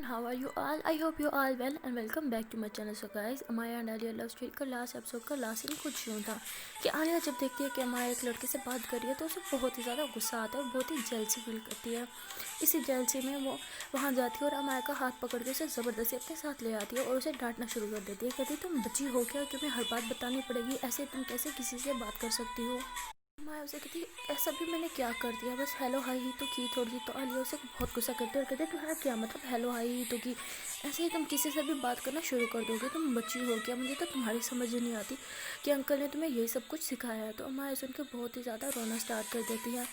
how are you all? I hope you all well and welcome back to my channel. So guys, Amaya and Alia love story का last episode का last scene कुछ यूँ था कि आलिया जब देखती है कि अमाया एक लड़के से बात कर रही है तो उसे बहुत ही ज़्यादा गुस्सा आता है और बहुत ही जेलसी फील करती है। इसी जेलसी में वो वहाँ जाती है और अमाया का हाथ पकड़ के उसे ज़बरदस्ती अपने साथ ले आती है और उसे डांटना शुरू कर देती है। कहती तुम बच्ची हो क्या, तुम्हें हर बात बतानी पड़ेगी, ऐसे तुम कैसे किसी से बात कर सकती हो। मैं उसे कहती ऐसा भी मैंने क्या कर दिया, बस हेलो हाई ही तो की थोड़ी सी। तो आलिया उसे बहुत गुस्सा करती है और कहते तुम्हारा क्या मतलब हेलो हाई ही तो की, ऐसे ही तुम किसी से भी बात करना शुरू कर दोगे, तुम बच्ची हो क्या, मुझे तो तुम्हारी समझ ही नहीं आती कि अंकल ने तुम्हें यही सब कुछ सिखाया है। तो अमाया सुन के बहुत ही ज़्यादा रोना स्टार्ट कर देती है।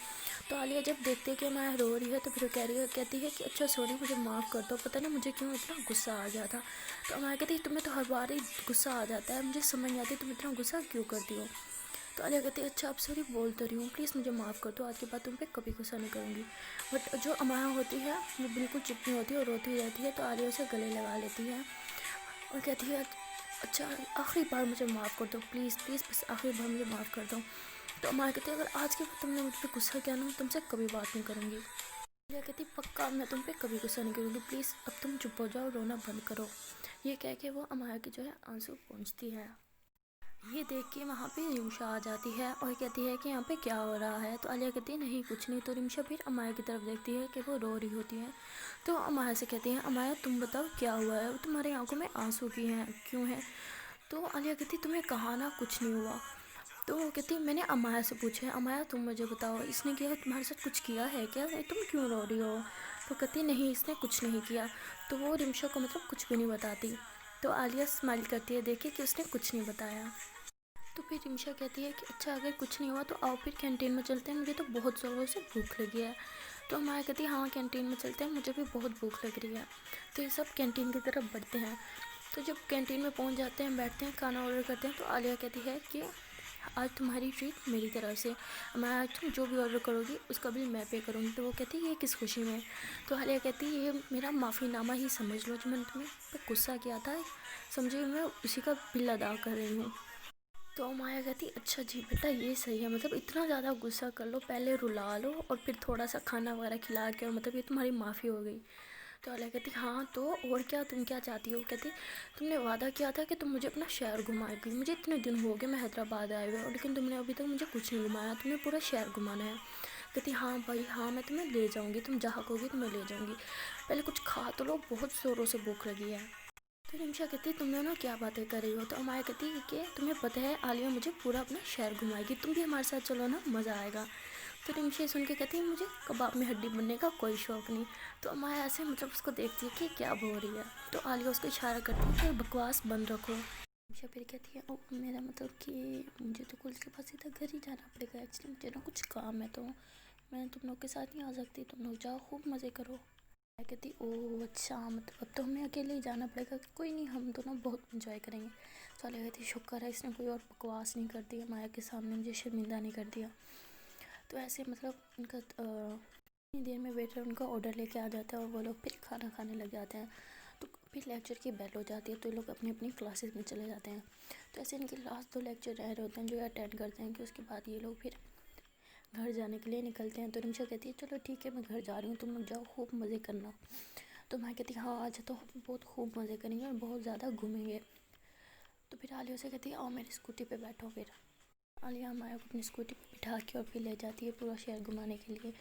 तो आलिया जब देखती है कि अमाया रो रही है तो फिर कहती है कि अच्छा सॉरी, मुझे माफ़ कर दो, पता नहीं मुझे क्यों इतना गुस्सा आ गया था। तो अमाया कहती है तुम्हें तो हर बार ही गुस्सा आ जाता है, मुझे समझ नहीं आती तुम इतना गुस्सा क्यों करती हो। तो आलिया कहती है अच्छा अब सॉरी बोल तो रही हूँ, प्लीज़ मुझे माफ़ कर दो, आज के बाद तुम पे कभी गुस्सा नहीं करूँगी। बट जो अमाया होती है वो बिल्कुल चुप नहीं होती और रोती रहती है। तो आलिया उसे गले लगा लेती है और कहती है अच्छा आखिरी बार मुझे माफ़ कर दो, प्लीज़ प्लीज़ बस आखिरी बार मुझे माफ़ कर दो। तो अमाया कहती है अगर आज के बाद तुमने मुझ पर गुस्सा किया ना, मैं तुमसे कभी बात नहीं करूँगी। आलिया कहती पक्का मैं तुम पे कभी गुस्सा नहीं करूँगी, प्लीज़ अब तुम चुप हो जाओ, रोना बंद करो। ये कह के वो अमाया की जो है आंसू पहुँचती है। ये देख के वहाँ पे रिमशा आ जाती है और कहती है कि यहाँ पे क्या हो रहा है। तो आलिया कहती है नहीं कुछ नहीं। तो रिमशा फिर अमाया की तरफ देखती है कि वो रो रही होती है। तो अमाया से कहती है अमाया तुम बताओ क्या हुआ है, तुम्हारी आंखों में आंसू क्यों हैं। तो आलिया कहती तुम्हें कहा ना कुछ नहीं हुआ। तो वो कहती मैंने अमाया से पूछा है, अमाया तुम मुझे बताओ इसने क्या तुम्हारे साथ कुछ किया है क्या, तुम क्यों रो रही हो। तो कहती नहीं इसने कुछ नहीं किया। तो वो रिमशा को मतलब कुछ भी नहीं बताती। तो आलिया स्माइल करती है देखे कि उसने कुछ नहीं बताया। तो फिर रिमशा कहती है कि अच्छा अगर कुछ नहीं हुआ तो आओ फिर कैंटीन में चलते हैं, मुझे तो बहुत ज़ोरों से भूख लगी है। तो अमाया कहती है हाँ कैंटीन में चलते हैं, मुझे भी बहुत भूख लग रही है। तो ये सब कैंटीन की तरफ बढ़ते हैं। तो जब कैंटीन में पहुंच जाते हैं, बैठते हैं, खाना ऑर्डर करते हैं। तो आलिया कहती है कि आज तुम्हारी ट्रीट मेरी तरफ से, मैं आज तुम जो भी ऑर्डर करोगी उसका बिल मैं पे करूँगी। तो वो कहती है ये किस खुशी में। तो आलिया कहती है ये मेरा माफ़ीनामा ही समझ लो, जो मैंने तुम्हें पे गुस्सा किया था समझे, मैं उसी का बिल अदा कर रही हूँ। तो माया कहती अच्छा जी बेटा ये सही है, मतलब इतना ज़्यादा गुस्सा कर लो, पहले रुला लो और फिर थोड़ा सा खाना वगैरह खिला के, और मतलब ये तुम्हारी माफ़ी हो गई। तो आलिया कहती हाँ तो और क्या, तुम क्या चाहती हो। कहती तुमने वादा किया था कि तुम मुझे अपना शहर घुमाएगी, मुझे इतने दिन हो गए मैं हैदराबाद आए हुए और लेकिन तुमने अभी तक मुझे कुछ नहीं घुमाया, तुम्हें पूरा शहर घुमाना है। कहती हाँ भाई हाँ मैं तुम्हें ले जाऊँगी, तुम जहाँ कहोगी तुम्हें ले जाऊँगी, पहले कुछ खा तो लो, बहुत ज़ोरों से भूख लगी है। तो रिमशा कहती तुम दोनों क्या बातें कर रही हो। तो अमाया कहती कि तुम्हें पता है आलिया मुझे पूरा अपना शहर घुमाएगी, तुम भी हमारे साथ चलो ना, मज़ा आएगा। तो रिमशा सुन के कहती है मुझे कबाब में हड्डी बनने का कोई शौक़ नहीं। तो अमाया ऐसे मतलब उसको देखती है कि क्या बोल रही है। तो आलिया उसको इशारा करती है कि बकवास बंद रखो। रिमशा फिर कहती है ओ मेरा मतलब कि मुझे तो कुल के पास सीधा घर ही जाना पड़ेगा, एक्चुअली मुझे ना कुछ काम है, तो मैं तुम लोग के साथ नहीं आ सकती, तुम लोग जाओ खूब मज़े करो। मैं कहती ओह अच्छा मतलब अब तो हमें अकेले ही जाना पड़ेगा, कोई नहीं हम दोनों बहुत इंजॉय करेंगे। तो आलिया कहती शुक्र है इसने कोई और बकवास नहीं कर दिया, माया के सामने मुझे शर्मिंदा नहीं कर दिया। तो ऐसे मतलब उनका इतनी देर में वेटर उनका ऑर्डर लेके आ जाता है और वो लोग फिर खाना खाने लग जाते हैं। तो फिर लेक्चर की बेल हो जाती है तो ये लोग अपनी अपनी क्लासेस में चले जाते हैं। तो ऐसे इनके लास्ट 2 लेक्चर रह रहे होते हैं जो अटेंड करते हैं कि उसके बाद ये लोग फिर घर जाने के लिए निकलते हैं। तो रिमशा कहती है चलो ठीक है मैं घर जा रही हूँ, तुम लोग जाओ खूब मज़े करना। तो मैं कहती हाँ आज तो बहुत खूब मज़े करेंगे और बहुत ज़्यादा घूमेंगे। तो फिर आलिया से कहती है आओ मेरी स्कूटी पे बैठो। फिर आलिया माया को अपनी स्कूटी पे बिठा के और फिर ले जाती है पूरा शहर घुमाने के लिए।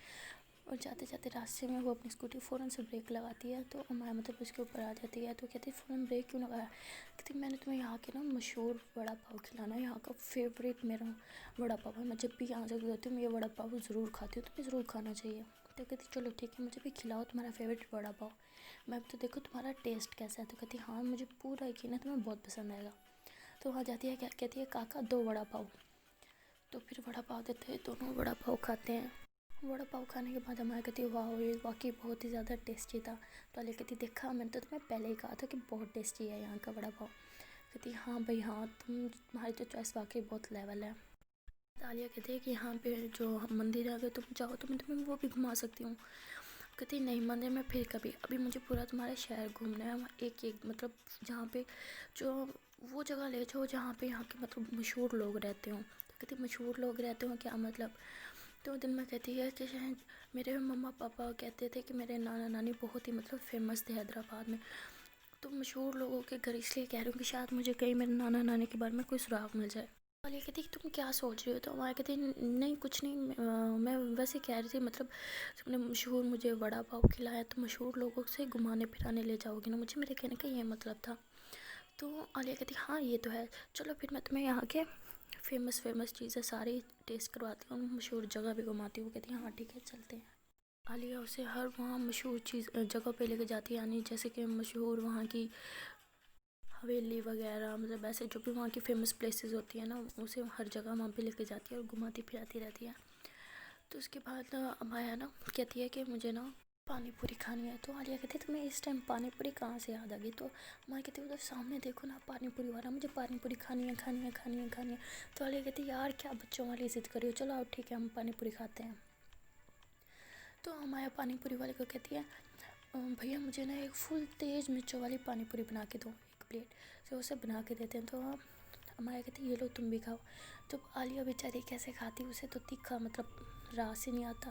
और जाते जाते रास्ते में वो अपनी स्कूटी फ़ौरन से ब्रेक लगाती है। तो माया मतलब उसके ऊपर आ जाती है। तो कहती फ़ौरन ब्रेक क्यों लगाया। कहती मैंने तुम्हें यहाँ के ना मशहूर वड़ा पाव खिलाना है, यहाँ का फेवरेट मेरा वड़ा पाव है, मैं जब भी यहाँ से गुजरती हूँ मैं ये वड़ा पाव ज़रूर खाती हूँ, तुम्हें ज़रूर खाना चाहिए। तो कहती चलो ठीक है मुझे भी खिलाओ तुम्हारा फेवरेट वड़ा पाव, मैं तो देखो तुम्हारा टेस्ट कैसा है। तो कहती हाँ मुझे पूरा यकीन है तुम्हें बहुत पसंद आएगा। तो वहाँ जाती है, क्या कहती है काका 2 वड़ा पाव। तो फिर वड़ा पाव देते हैं, दोनों वड़ा पाव खाते हैं। वड़ा पाव खाने के बाद हमारी कहती है वाह ये वाकई बहुत ही ज़्यादा टेस्टी था। तो अली कहती देखा मैंने तो तुम्हें पहले ही कहा था कि बहुत टेस्टी है यहाँ का वड़ा पाव। कहती हाँ भाई हाँ तुम्हारी तो चॉइस वाकई बहुत लेवल है। आलिया कहती है कि यहाँ पे जो मंदिर है अगर तुम चाहो तो मैं तुम्हें वो भी घुमा सकती हूँ। कहती नहीं मंदिर में फिर कभी, अभी मुझे पूरा तुम्हारा शहर घूमना है, एक एक मतलब जहाँ पे जो वो जगह ले जाओ जहाँ पे यहाँ के मतलब मशहूर लोग रहते हों। तो कहती मशहूर लोग रहते हों क्या मतलब। तो دن میں کہتی ہے کہ میرے مما پاپا کہتے تھے کہ میرے نانا نانی بہت ہی مطلب فیمس تھے حیدرآباد میں، تو مشہور لوگوں کے گھر اس لیے کہہ رہی ہوں کہ شاید مجھے کہیں میرے نانا نانی کے بارے میں کوئی سراغ مل جائے۔ عالیہ کہتی کہ تم کیا سوچ رہی ہو؟ تو ہمارے کہتی نہیں کچھ نہیں، میں ویسے کہہ رہی تھی مطلب تم نے مشہور مجھے وڑا پاؤ کھلایا تو مشہور لوگوں سے گھمانے پھرانے لے جاؤ گی نا مجھے، میرے کہنے کا یہ مطلب تھا۔ تو عالیہ کہتی ہاں یہ تو ہے، چلو پھر میں تمہیں یہاں کے فیمس چیزیں ساری ٹیسٹ کرواتی ہوں، مشہور جگہ بھی گھماتی ہوں۔ کہتی ہاں ٹھیک ہے چلتے ہیں۔ عالیہ اسے ہر وہاں مشہور جگہ پہ لے کے جاتی ہے، یعنی جیسے کہ مشہور وہاں کی حویلی وغیرہ، مطلب ایسے جو بھی وہاں کی فیمس پلیسز ہوتی ہیں نا اسے ہر جگہ وہاں پہ لے کے جاتی ہے اور گھماتی پھراتی رہتی ہے۔ تو اس کے بعد امایا نا کہتی ہے کہ مجھے نا پانی پوری کھانی ہے۔ تو عالیہ کہتی ہے تمہیں اس ٹائم پانی پوری کہاں سے یاد آ گئی؟ تو امایا کہتی ہے ادھر سامنے دیکھو نا پانی پوری والا، مجھے پانی پوری کھانی ہے۔ تو عالیہ کہتی ہے یار کیا بچوں والی ضد کری ہو، چلو اب ٹھیک ہے ہم پانی پوری کھاتے ہیں۔ تو امایا پانی پوری والے کو کہتی ہے بھیا مجھے نا ایک فل تیز مرچوں والی پانی پوری بنا کے دو، ایک پلیٹ سے اسے بنا کے دیتے ہیں۔ تو امایا کہتی ہے یہ لو تم بھی کھاؤ۔ تو عالیہ بیچاری کیسے کھاتی، اسے تو تیکھا مطلب راس ہی نہیں آتا،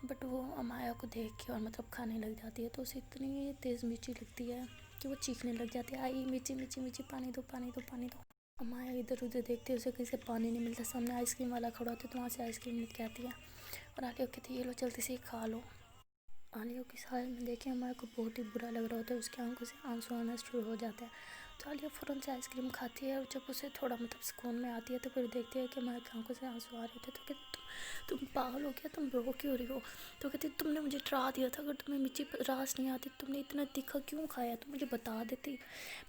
بٹ وہ امایا کو دیکھ کے اور مطلب کھانے لگ جاتی ہے، تو اسے اتنی تیز مرچی لگتی ہے کہ وہ چیخنے لگ جاتی ہے آئی مرچی پانی دو۔ امایا ادھر ادھر دیکھتی ہے، اسے کہیں سے پانی نہیں ملتا، سامنے آئس کریم والا کھڑا ہوتا ہے تو وہاں سے آئس کریم لے کے آتی ہے اور عالیہ کہتی ہے یہ لو جلدی سے کھا لو۔ عالیہ کی حال میں دیکھیں امایا کو بہت ہی برا لگ رہا ہوتا ہے، اس کی آنکھوں سے آنسو آنا شروع ہو جاتا ہے۔ تو عالیہ فوراً سے آئس کریم کھاتی ہے اور جب اسے تھوڑا مطلب سکون میں آتی ہے تو پھر دیکھتی ہے کہ امایا کی آنکھوں سے آنسو آ رہے تھے، تو کہتی تم پاگل ہو گیا، تم رو کیوں رہی ہو؟ تو کہتی تم نے مجھے ڈرا دیا تھا، اگر تمہیں مرچی راس نہیں آتی تم نے اتنا تیکھا کیوں کھایا، تم مجھے بتا دیتی،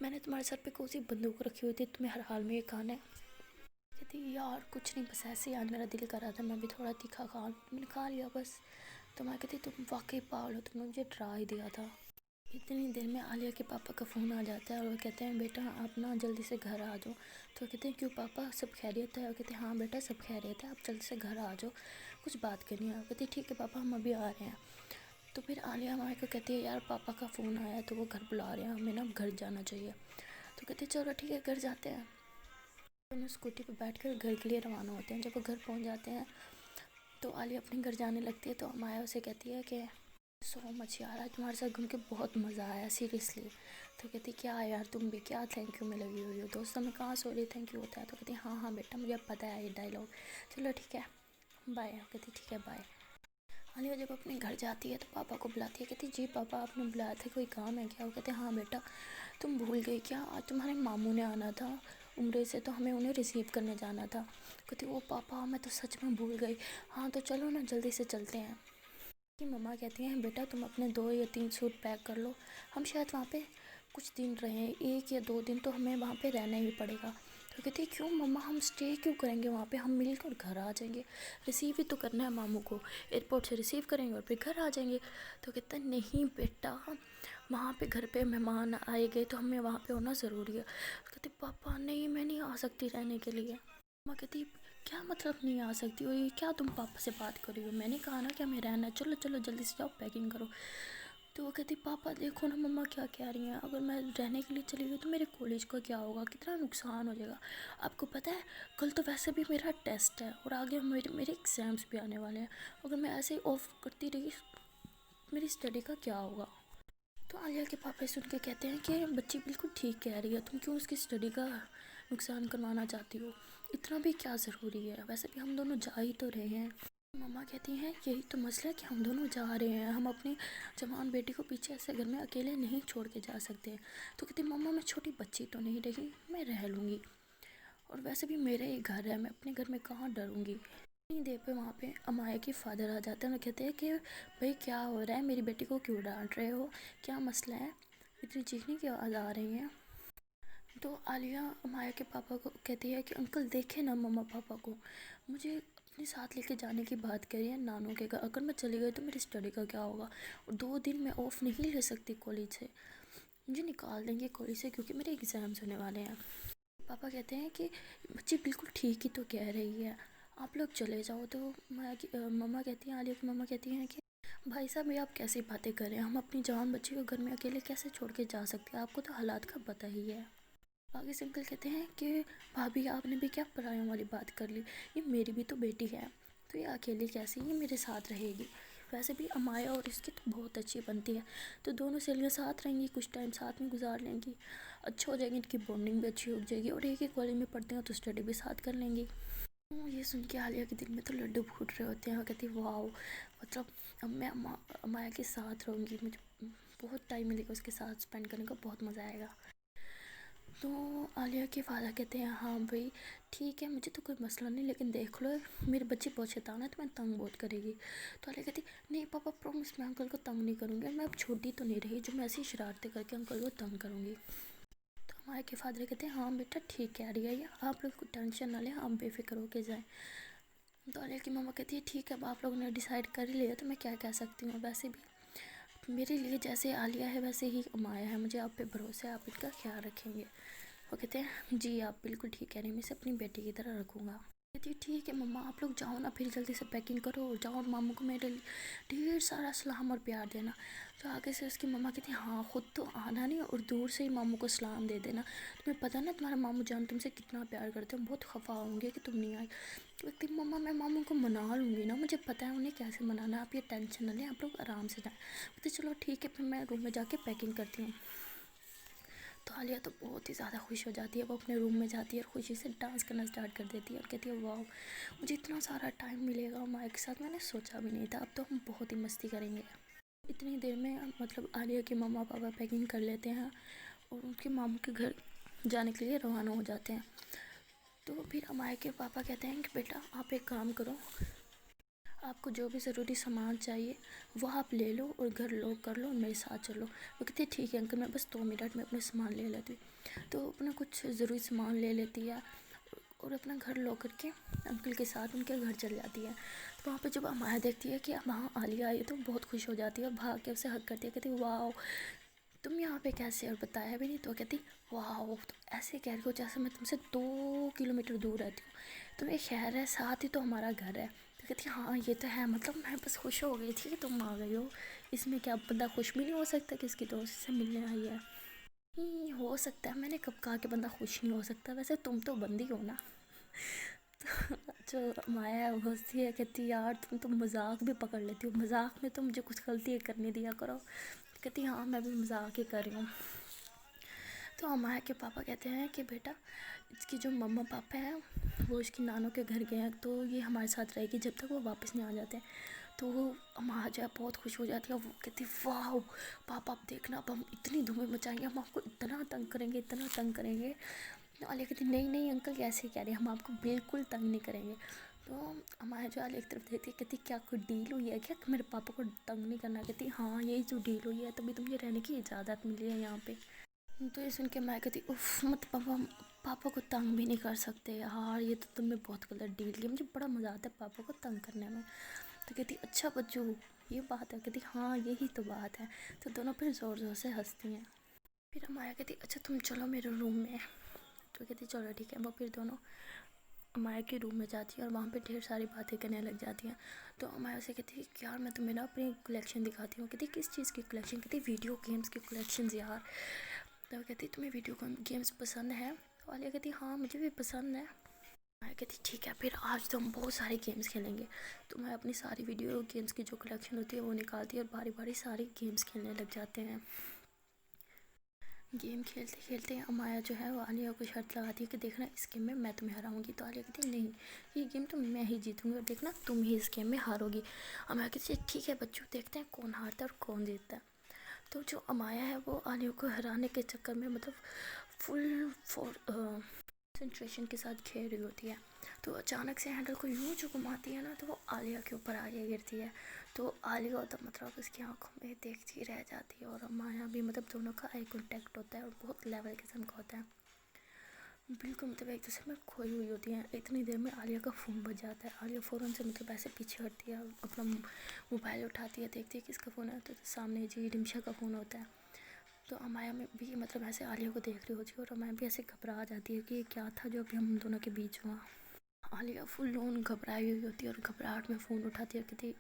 میں نے تمہارے سر پہ کوئی بندوق رکھی ہوئی تھی، تمہیں ہر حال میں یہ کھانا ہے۔ کہتی یار کچھ نہیں بس ایسے ہی آج میرا دل کر رہا تھا میں بھی تھوڑا تیکھا کھا لوں، میں نے کھا لیا بس۔ تو میں کہتی تم واقعی پاگل ہو، تم نے مجھے ڈرا ہی دیا تھا۔ اتنی دیر میں عالیہ کے پاپا کا فون آ جاتا ہے اور وہ کہتے ہیں بیٹا آپ نا جلدی سے گھر آ جاؤ۔ تو کہتے ہیں کیوں پاپا سب خیریت ہے؟ وہ کہتے ہیں ہاں بیٹا سب خیریت ہے، آپ جلدی سے گھر آ جاؤ، کچھ بات کرنی ہے۔ وہ کہتی ہے ٹھیک ہے پاپا ہم ابھی آ رہے ہیں۔ تو پھر عالیہ ہمارے کو کہتی ہے یار پاپا کا فون آیا ہے تو وہ گھر بلا رہے ہیں، ہمیں نا گھر جانا چاہیے۔ تو کہتے ہیں چلو ٹھیک ہے گھر جاتے ہیں۔ دونوں اسکوٹی پہ بیٹھ کر گھر کے لیے روانہ ہوتے ہیں۔ جب وہ گھر پہنچ جاتے ہیں تو عالیہ اپنے گھر جانے لگتی ہے، تو امایا اسے کہتی ہے کہ سو مچ یار آج تمہارے ساتھ گھوم کے بہت مزہ آیا سیریسلی۔ تو کہتی کیا یار تم بھی کیا تھینک یو میں لگی ہوئی ہو، دوستوں میں کہاں سوری تھینک یو ہوتا ہے۔ تو کہتی ہاں بیٹا مجھے اب پتہ ہے یہ ڈائلاگ، چلو ٹھیک ہے بائے۔ کہتی ٹھیک ہے بائے۔ عالیہ جب اپنے گھر جاتی ہے تو پاپا کو بلاتی ہے، کہتی جی پاپا آپ نے بلایا تھا کوئی کام ہے کیا؟ وہ کہتے ہاں بیٹا تم بھول گئی کیا، آج تمہارے ماموں نے آنا تھا عمرے سے تو ہمیں انہیں ریسیو کرنے جانا تھا۔ کہتی او پاپا میں تو سچ میں بھول گئی، ہاں تو چلو نا جلدی سے چلتے ہیں۔ کہ مما کہتی ہیں بیٹا تم اپنے 2 یا 3 سوٹ پیک کر لو، ہم شاید وہاں پہ کچھ دن رہیں، 1 یا 2 دن تو ہمیں وہاں پہ رہنا ہی پڑے گا۔ تو کہتی ہے کیوں مما ہم اسٹے کیوں کریں گے وہاں پہ، ہم مل کر گھر آ جائیں گے، ریسیو ہی تو کرنا ہے ماموں کو، ایئرپورٹ سے ریسیو کریں گے اور پھر گھر آ جائیں گے۔ تو کہتا ہے نہیں بیٹا وہاں پہ گھر پہ مہمان آئے گئے تو ہمیں وہاں پہ ہونا ضروری ہے۔ کہتی پاپا نہیں میں نہیں آ سکتی رہنے کے لیے۔ ماں کہتی کیا مطلب نہیں آ سکتی ہو، یہ کیا تم پاپا سے بات کر رہی ہو، میں نے کہا نا کہ ہمیں رہنا ہے، چلو جلدی سے جاؤ پیکنگ کرو۔ تو وہ کہتی پاپا دیکھو نا مما کیا کہہ رہی ہیں، اگر میں رہنے کے لیے چلی گئی تو میرے کالج کا کیا ہوگا، کتنا نقصان ہو جائے گا۔ آپ کو پتہ ہے کل تو ویسے بھی میرا ٹیسٹ ہے اور آگے میرے ایگزامس بھی آنے والے ہیں، اگر میں ایسے ہی آف کرتی رہی میری اسٹڈی کا کیا ہوگا۔ تو عالیہ کے پاپا سن کے کہتے ہیں کہ بچی بالکل ٹھیک کہہ رہی ہے، تم کیوں اس کی اسٹڈی کا نقصان کروانا چاہتی ہو، اتنا بھی کیا ضروری ہے، ویسے بھی ہم دونوں جا ہی تو رہے ہیں۔ مما کہتی ہیں یہی تو مسئلہ ہے کہ ہم دونوں جا رہے ہیں، ہم اپنی جوان بیٹی کو پیچھے ایسے گھر میں اکیلے نہیں چھوڑ کے جا سکتے۔ تو کہتی مما میں چھوٹی بچی تو نہیں رہی، میں رہ لوں گی، اور ویسے بھی میرا ہی گھر ہے، میں اپنے گھر میں کہاں ڈروں گی۔ اتنی دیر پہ وہاں پہ امایا کی فادر آ جاتے ہیں اور کہتے ہیں کہ بھئی کیا ہو رہا ہے، میری بیٹی کو کیوں ڈانٹ رہے ہو، کیا مسئلہ ہے، اتنی چیخنے کی آواز آ رہی ہیں۔ تو عالیہ امایا کے پاپا کو کہتی ہے کہ انکل دیکھیں نا مما پاپا کو، مجھے اپنے ساتھ لے کے جانے کی بات کری ہے نانوں کے گھر، اگر میں چلی گئی تو میری اسٹڈی کا کیا ہوگا، اور 2 دن میں آف نہیں لے سکتی کالج سے، مجھے نکال دیں گے کالج سے کیونکہ میرے ایگزامس ہونے والے ہیں۔ پاپا کہتے ہیں کہ بچی بالکل ٹھیک ہی تو کہہ رہی ہے، آپ لوگ چلے جاؤ۔ تو مما کہتی ہیں عالیہ کی مما کہتی ہیں کہ بھائی صاحب یہ آپ کیسی باتیں کر رہے ہیں، ہم اپنی جوان بچی کو گھر میں اکیلے کیسے چھوڑ کے جا سکتے ہیں، آپ کو تو حالات کا پتہ ہی ہے۔ باقی انکل کہتے ہیں کہ بھابھی آپ نے بھی کیا پرایوں والی بات کر لی، یہ میری بھی تو بیٹی ہے، तो ये अकेली कैसे, ये मेरे साथ रहेगी। वैसे भी अमाया और इसकी तो बहुत अच्छी बनती है, तो दोनों सहेलियाँ साथ रहेंगी, कुछ टाइम साथ में गुजार लेंगी, अच्छा हो जाएगी, इनकी बॉन्डिंग भी अच्छी हो जाएगी, और एक ही कॉलेज में पढ़ते हैं तो स्टडी भी साथ कर लेंगी। ये सुन के आलिया के दिल में तो लड्डू फूट रहे होते हैं। वो कहती है वाओ, मतलब अब मैं अमाया के साथ रहूँगी, मुझे बहुत टाइम मिलेगा उसके साथ स्पेंड करने का, बहुत मज़ा आएगा। तो आलिया के फादर कहते हैं हाँ भाई ठीक है, मुझे तो कोई मसला नहीं, लेकिन देख लो मेरे बच्चे बहुत शैतान है, तो मैं तंग बहुत करेगी। तो आलिया कहती नहीं पापा प्रॉमिस, मैं अंकल को तंग नहीं करूँगी, मैं अब छोटी तो नहीं रही जो मैं ऐसी शरारतें करके अंकल को तंग करूँगी। तो हमारे के फादर कहते हैं हाँ बेटा ठीक कह रही है ये, आप लोग टेंशन ना लें, आप बेफिक्र होके जाएँ। तो आलिया की मम्मा कहती है ठीक है, अब आप लोगों ने डिसाइड कर ही लिया तो मैं क्या कह सकती हूँ। वैसे भी मेरे लिए जैसे आलिया है वैसे ही अमाया है, मुझे आप पे भरोसा है, आप इनका ख्याल रखेंगे। वो कहते हैं जी आप बिल्कुल ठीक कह रहे हैं, मैं इसे अपनी बेटी की तरह रखूँगा। कहती ठीक है मम्मा, आप लोग जाओ ना, फिर जल्दी से पैकिंग करो और जाओ, मामू को मेरे लिए ढेर सारा सलाम और प्यार देना। तो आगे से उसकी मम्मा कहती हाँ खुद तो आना नहीं और दूर से ही मामू को सलाम दे देना, तुम्हें पता ना तुम्हारा मामू जान तुमसे कितना प्यार करते हैं, बहुत खफा होंगे कि तुम नहीं आई। तो कहती मम्मा मैं मामू को मना लूँगी ना, मुझे पता है उन्हें कैसे मनाना है, आप ये टेंशन ना लें, आप लोग आराम से जाएँ। कहते चलो ठीक है, फिर मैं रूम में जाके पैकिंग करती हूँ। तो आलिया तो बहुत ही ज़्यादा खुश हो जाती है, वो अपने रूम में जाती है और खुशी से डांस करना स्टार्ट कर देती है और कहती है वाह मुझे इतना सारा टाइम मिलेगा माँ के साथ, मैंने सोचा भी नहीं था, अब तो हम बहुत ही मस्ती करेंगे। इतनी देर में मतलब आलिया के मम्मा पापा पैकिंग कर लेते हैं और उनके मामू के घर जाने के लिए रवाना हो जाते हैं। तो फिर अमाया के पापा कहते हैं कि बेटा आप एक काम करो, आपको जो भी ज़रूरी सामान चाहिए वो आप ले लो और घर लॉक कर लो और मेरे साथ चलो। वो कहती है ठीक है अंकल, मैं बस 2 मिनट में अपना सामान ले लेती हूँ। तो अपना कुछ ज़रूरी सामान ले लेती है और अपना घर लॉक करके अंकल के साथ उनके घर चल जाती है। तो वहाँ पे जब अमाया देखती है कि वहाँ आलिया आई तो बहुत खुश हो जाती है, भाग के उसे हक करती है, कहती है वाह तुम यहाँ पे कैसे, और बताया भी नहीं। तो कहती वाह तो ऐसे कह रही हो जैसे मैं तुमसे 2 किलोमीटर दूर रहती हूँ, तुम्हें खैर है, साथ ही तो हमारा घर है। तो कहती हाँ ये तो है, मतलब मैं बस खुश हो गई थी कि तुम आ गई हो, इसमें क्या बंदा खुश भी नहीं हो सकता कि इसकी दोस्त से मिलने आई है। हो सकता है, मैंने कब कहा कि बंदा खुश नहीं हो सकता, वैसे तुम तो बंदी हो ना। तो जो माया है वो हंसती है, कहती यार तुम तो मजाक भी पकड़ लेती हो, मजाक में तो मुझे कुछ गलती करने दिया करो। कहती हाँ मैं भी मजाक ही कर रही हूँ। तो अमाया के पापा कहते हैं कि बेटा इसकी जो मम्मा पापा हैं वो इसकी नानों के घर गए हैं, तो ये हमारे साथ रहेगी जब तक वो वापस नहीं आ जाते हैं। तो वो अम्मा जो है बहुत खुश हो जाती है, वो कहती वाह पापा आप देखना, अब हम इतनी धूमें मचाएंगे, हम आपको इतना तंग करेंगे, इतना तंग करेंगे। तो आलिया कहती नहीं नहीं अंकल कैसे कह रहे हैं, हम आपको बिल्कुल तंग नहीं करेंगे। तो हमारे जो आलिया एक तरफ देखती है, कहती क्या कोई डील हुई है क्या, मेरे पापा को तंग नहीं करना। कहती हाँ यही जो डील हुई है, तभी तुम्हें रहने की इजाज़त मिली है यहाँ पे। तो ये सुन के मैं कहती उफ मत पापा, पापा को तंग भी नहीं कर सकते यार, ये तो तुमने बहुत गलत डील किया, मुझे बड़ा मज़ा आता है पापा को तंग करने में। तो कहती अच्छा बच्चू ये बात है, कहती हाँ यही तो बात है। तो दोनों फिर ज़ोर ज़ोर से हंसती हैं। फिर अमाया कहती अच्छा तुम चलो मेरे रूम में। तो कहती चलो ठीक है। वो फिर दोनों अमाया के रूम में जाती है और वहाँ पे ढेर सारी बातें करने लग जाती हैं। तो अमाया से कहती है यार मैं तुम्हें ना अपनी कलेक्शन दिखाती हूँ। कहती किस चीज़ की कलेक्शन, कहती वीडियो गेम्स की कलेक्शन यार। तो कहती तुम्हें वीडियो गेम्स पसंद है। तो आलिया कहती हाँ मुझे भी पसंद है। मैं कहती ठीक है फिर आज तो हम बहुत सारे गेम्स खेलेंगे। तो मैं अपनी सारी वीडियो गेम्स की जो कलेक्शन होती है वो निकालती है और बारी बारी सारे गेम्स खेलने लग जाते हैं। गेम खेलते खेलते अमाया जो है वो आलिया को शर्त लगाती है कि देखना इस गेम में मैं तुम्हें हराऊंगी। तो आलिया कहती है नहीं ये गेम तो मैं ही जीतूंगी और देखना तुम ही इस गेम में हारोगी। अमाया कहती है ठीक है बच्चों देखते हैं कौन हारता है और कौन जीतता है। तो जो अमाया है वो आलिया को हराने के चक्कर में मतलब फुल कंसंट्रेशन के साथ खेल रही होती है। तो अचानक से हैंडल को यूँ जो घुमाती है ना तो वो आलिया के ऊपर आके गिरती है। तो आलिया तो मतलब उसकी आंखों में देखती रह जाती है और अमाया भी, मतलब दोनों का आई कॉन्टैक्ट होता है और बहुत लेवल किस्म का होता है, बिल्कुल मतलब एक दूसरे में खोई हुई होती हैं। इतनी देर में आलिया का फ़ोन बज जाता है। आलिया फ़ौरन से मतलब ऐसे पीछे हटती है, अपना मोबाइल उठाती है, देखती है किसका फ़ोन है, तो सामने जी रिमशा का फ़ोन होता है। तो अमाया में भी मतलब ऐसे आलिया को देख रही होती है और अमाया भी ऐसे घबरा जाती है कि ये क्या था जो अभी हम दोनों के बीच हुआ। आलिया फुल ऑन घबराई हुई होती है और घबराहट में फ़ोन उठाती है, कहती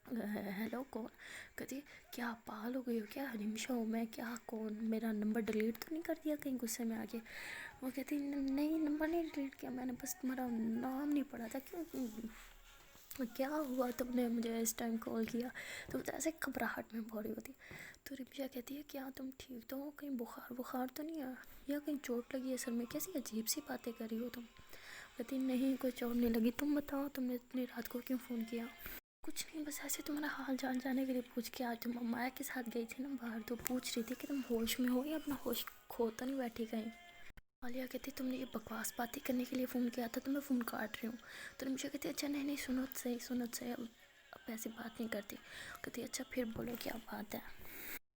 हेलो कौन। कहती क्या आप पागल हो गई हो क्या, रिमशा हूँ मैं, क्या कौन, मेरा नंबर डिलीट तो नहीं कर दिया कहीं गुस्से में आके। वो कहती नहीं नंबर नहीं डिलीट किया मैंने, बस तुम्हारा नाम नहीं पढ़ा था। क्यों کیا ہوا تم نے مجھے اس ٹائم کال کیا؟ تو ایسے گھبراہٹ میں بھری ہوتی ہے۔ تو رمشا کہتی ہے کیا تم ٹھیک تو ہو؟ کہیں بخار تو نہیں ہے یا کہیں چوٹ لگی ہے سر میں؟ کیسی عجیب سی باتیں کر رہی ہو تم؟ کہتی نہیں کوئی چوٹ نہیں لگی، تم بتاؤ تم نے اتنی رات کو کیوں فون کیا؟ کچھ نہیں، بس ایسے تمہارا حال جانے کے لیے پوچھ کے آج تم امایا کے ساتھ گئی تھی نا باہر، تو پوچھ رہی تھی کہ تم ہوش میں ہو یا اپنا ہوش کھو تو نہیں بیٹھی کہیں۔ عالیہ کہتی تم نے یہ بکواس باتیں کرنے کے لیے فون کیا تھا تو میں فون کاٹ رہی ہوں۔ تو رمشا کہتی اچھا نہیں سنو تو صحیح اب ایسی بات نہیں کرتی۔ کہتی اچھا پھر بولو کیا بات ہے؟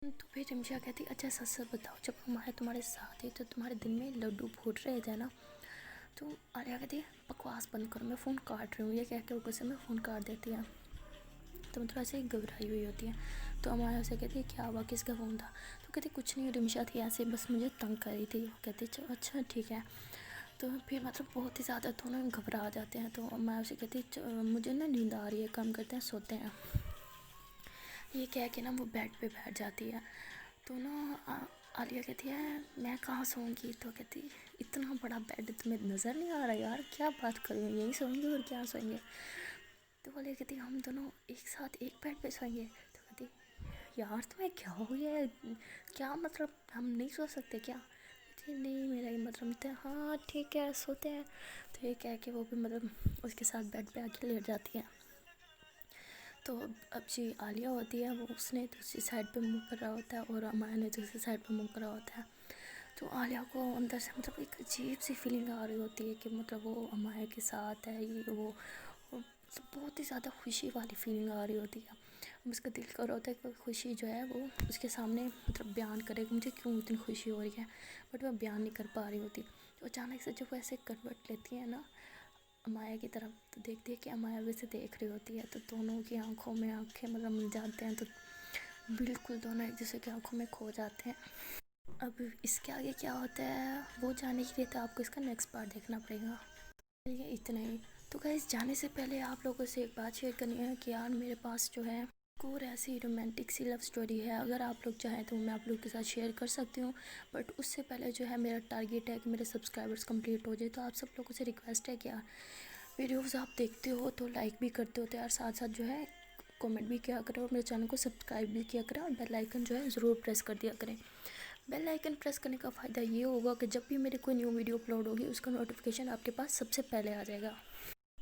تو پھر رمشا کہتی اچھا سچ سچ بتاؤ، جب ہمارے تمہارے ساتھ تھی تو تمہارے دل میں لڈو پھوٹ رہے تھے نا؟ تو عالیہ کہتی بکواس بند کرو، میں فون کاٹ رہی ہوں، یہ کہہ کے اوپر سے میں فون کاٹ دیتی ہے۔ تو تھوڑا سے گھبرائی ہوئی ہوتی ہے۔ تو ہمارا سے کہتی ہے کیا ہوا، کس کا فون تھا؟ تو کہتی کچھ نہیں، رمشا تھی ایسے بس مجھے تنگ کر رہی تھی۔ کہتی اچھا ٹھیک ہے۔ تو پھر مطلب بہت ہی زیادہ دونوں گھبرا جاتے ہیں۔ تو میں اسے کہتی مجھے نا نیند آ رہی ہے، کام کرتے ہیں سوتے ہیں، یہ کہہ کے نا وہ بیڈ پہ بیٹھ جاتی ہے۔ تو نا عالیہ کہتی ہے میں کہاں سوؤں گی؟ تو کہتی اتنا بڑا بیڈ تمہیں نظر نہیں آ رہا یار، کیا بات کر رہی ہوں، یہیں سوئیں گے اور کیا سوئیں گے؟ تو عالیہ کہتی ہم دونوں ایک ساتھ ایک بیڈ پہ سوئیں گے؟ تو کہتی یار تمہیں کیا ہو گیا ہے، کیا مطلب ہم نہیں سو سکتے کیا؟ کہتی نہیں میرا یہ مطلب تھا، ہاں ٹھیک ہے سوتے ہیں۔ تو یہ کہہ کے وہ بھی مطلب اس کے ساتھ بیڈ پہ آ کے لیٹ جاتی ہے۔ تو اب جی عالیہ ہوتی ہے وہ اس نے دوسری سائڈ پہ منہ کر رہا ہوتا ہے اور امایا نے دوسری سائڈ پہ منہ کرا ہوتا ہے۔ تو عالیہ کو اندر سے مطلب ایک عجیب سی فیلنگ آ رہی ہوتی ہے کہ مطلب وہ امایا کے ساتھ ہے، یہ وہ بہت ہی زیادہ خوشی والی فیلنگ آ رہی ہوتی ہے۔ اس کا دل کر رہا ہوتا ہے کہ خوشی جو ہے وہ اس کے سامنے مطلب بیان کرے کہ مجھے کیوں اتنی خوشی ہو رہی ہے، بٹ وہ بیان نہیں کر پا رہی ہوتی۔ تو اچانک سے جب وہ ایسے کروٹ لیتی ہے نا امایا کی طرف، تو دیکھتی ہے کہ امایا بھی اسے دیکھ رہی ہوتی ہے، تو دونوں کی آنکھوں میں آنکھیں مطلب مل جاتے ہیں، تو بالکل دونوں ایک دوسرے کی آنکھوں میں کھو جاتے ہیں۔ اب اس کے آگے کیا ہوتا ہے وہ جاننے کے لیے تو آپ کو اس کا نیکسٹ پارٹ دیکھنا پڑے گا۔ چلیے اتنا ہی۔ تو گائز جانے سے پہلے آپ لوگوں سے ایک بات شیئر کرنی ہے کہ یار میرے پاس جو ہے اور ایسی رومانٹک سی لو سٹوری ہے، اگر آپ لوگ چاہیں تو میں آپ لوگوں کے ساتھ شیئر کر سکتی ہوں، بٹ اس سے پہلے جو ہے میرا ٹارگیٹ ہے کہ میرے سبسکرائبرز کمپلیٹ ہو جائے۔ تو آپ سب لوگوں سے ریکویسٹ ہے کہ یار ویڈیوز آپ دیکھتے ہو تو لائک بھی کرتے ہو تو یار ساتھ ساتھ جو ہے کمنٹ بھی کیا کریں اور میرے چینل کو سبسکرائب بھی کیا کریں اور بیل آئیکن جو ہے ضرور پریس کر دیا کریں۔ بیل آئیکن پریس کرنے کا فائدہ یہ ہوگا کہ جب بھی میری کوئی نیو ویڈیو اپلوڈ ہوگی اس کا نوٹیفیکیشن آپ کے پاس سب سے پہلے آ جائے گا۔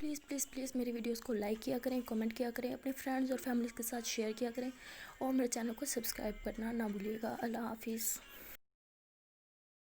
پلیز پلیز پلیز میری ویڈیوز کو لائک کیا کریں، کمنٹ کیا کریں، اپنے فرینڈز اور فیملیز کے ساتھ شیئر کیا کریں اور میرے چینل کو سبسکرائب کرنا نہ بھولیے گا۔ اللہ حافظ۔